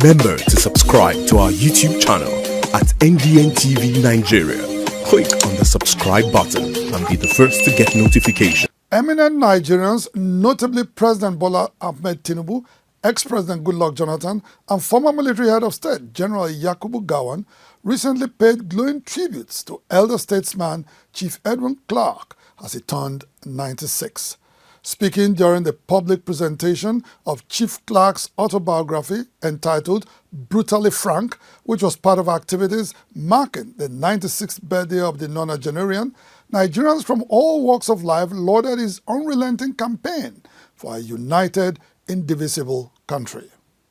Remember to subscribe to our YouTube channel at NDN TV Nigeria. Click on the subscribe button and be the first to get notification. Eminent Nigerians, notably President Bola Ahmed Tinubu, ex-President Goodluck Jonathan, and former military head of state, General AKUGHA, recently paid glowing tributes to elder statesman Chief Edwin Clark as he turned 96. Speaking during the public presentation of Chief Clark's autobiography entitled Brutally Frank, which was part of activities marking the 96th birthday of the nonagenarian, Nigerians from all walks of life lauded his unrelenting campaign for a united, indivisible country.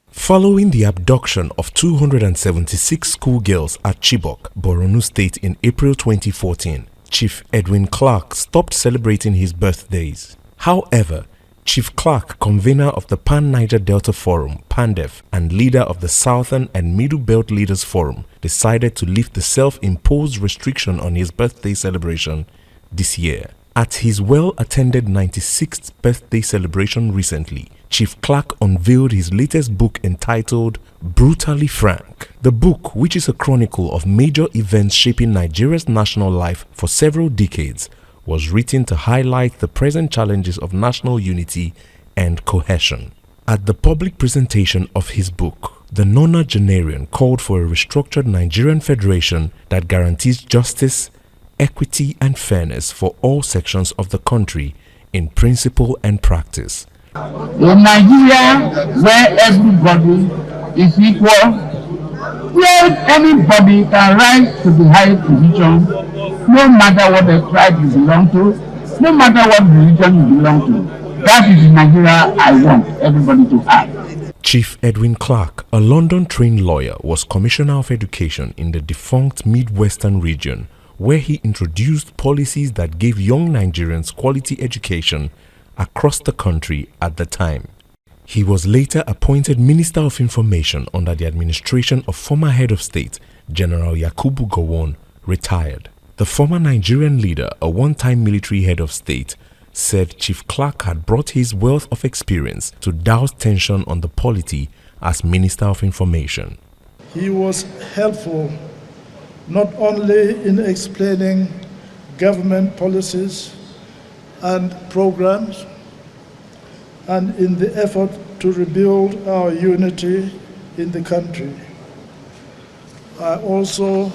Following the abduction of 276 schoolgirls at Chibok, Borno State in April 2014, Chief Edwin Clark stopped celebrating his birthdays. However, Chief Clark, convener of the Pan-Niger Delta Forum, PANDEF, and leader of the Southern and Middle Belt Leaders Forum, decided to lift the self-imposed restriction on his birthday celebration this year. At his well-attended 96th birthday celebration recently, Chief Clark unveiled his latest book entitled Brutally Frank. The book, which is a chronicle of major events shaping Nigeria's national life for several decades, was written to highlight the present challenges of national unity and cohesion. At the public presentation of his book, the nonagenarian called for a restructured Nigerian federation that guarantees justice, equity and fairness for all sections of the country in principle and practice. In Nigeria, where everybody is equal, where anybody can rise to the highest position, no matter what the tribe you belong to, no matter what religion you belong to. That is the Nigeria I want everybody to have. Chief Edwin Clark, a London-trained lawyer, was Commissioner of Education in the defunct Midwestern region, where he introduced policies that gave young Nigerians quality education across the country at the time. He was later appointed Minister of Information under the administration of former Head of State, General Yakubu Gowon, retired. The former Nigerian leader, a one-time military head of state, said Chief Clark had brought his wealth of experience to douse tension on the polity as Minister of Information. He was helpful not only in explaining government policies and programs and in the effort to rebuild our unity in the country. I also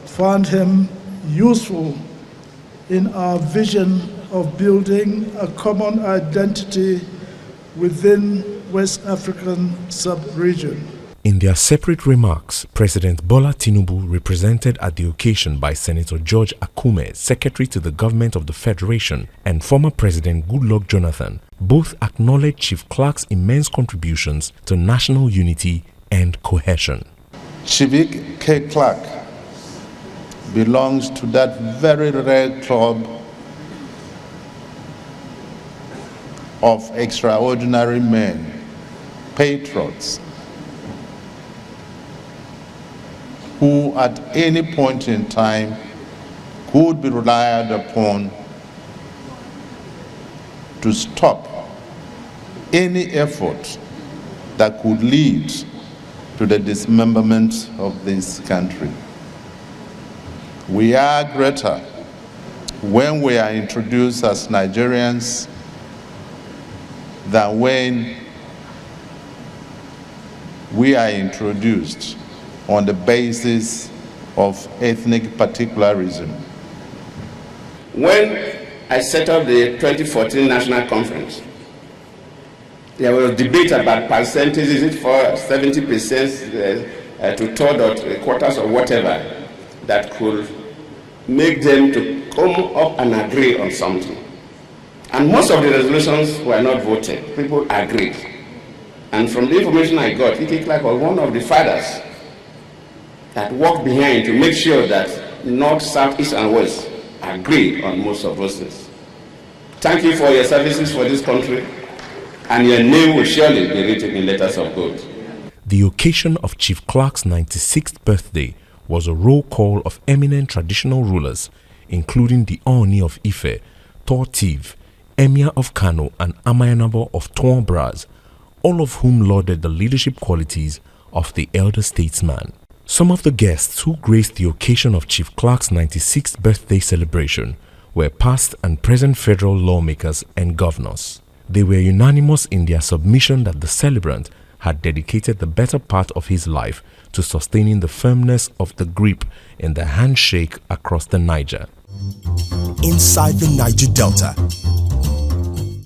found him useful in our vision of building a common identity within West African sub-region. In their separate remarks, President Bola Tinubu, represented at the occasion by Senator George Akume, Secretary to the Government of the Federation, and former President Goodluck Jonathan, both acknowledged Chief Clark's immense contributions to national unity and cohesion. Chief K. Clark belongs to that very rare club of extraordinary men, patriots, who at any point in time could be relied upon to stop any effort that could lead to the dismemberment of this country. We are greater when we are introduced as Nigerians than when we are introduced on the basis of ethnic particularism. When I set up the 2014 National Conference, there was debate about percentages, is it for 70% to third or quarters or whatever, that could make them to come up and agree on something. And most of the resolutions were not voted. People agreed. And from the information I got, E.K. Clark was one of the fathers that worked behind to make sure that North, South, East, and West agreed on most of those things. Thank you for your services for this country, and your name will surely be written in letters of gold. The occasion of Chief Clark's 96th birthday was a roll call of eminent traditional rulers, including the Oni of Ife, Tortiv, Emir of Kano, and Amayanabo of Tuan Braz, all of whom lauded the leadership qualities of the elder statesman. Some of the guests who graced the occasion of Chief Clark's 96th birthday celebration were past and present federal lawmakers and governors. They were unanimous in their submission that the celebrant had dedicated the better part of his life to sustaining the firmness of the grip in the handshake across the Niger. Inside the Niger Delta,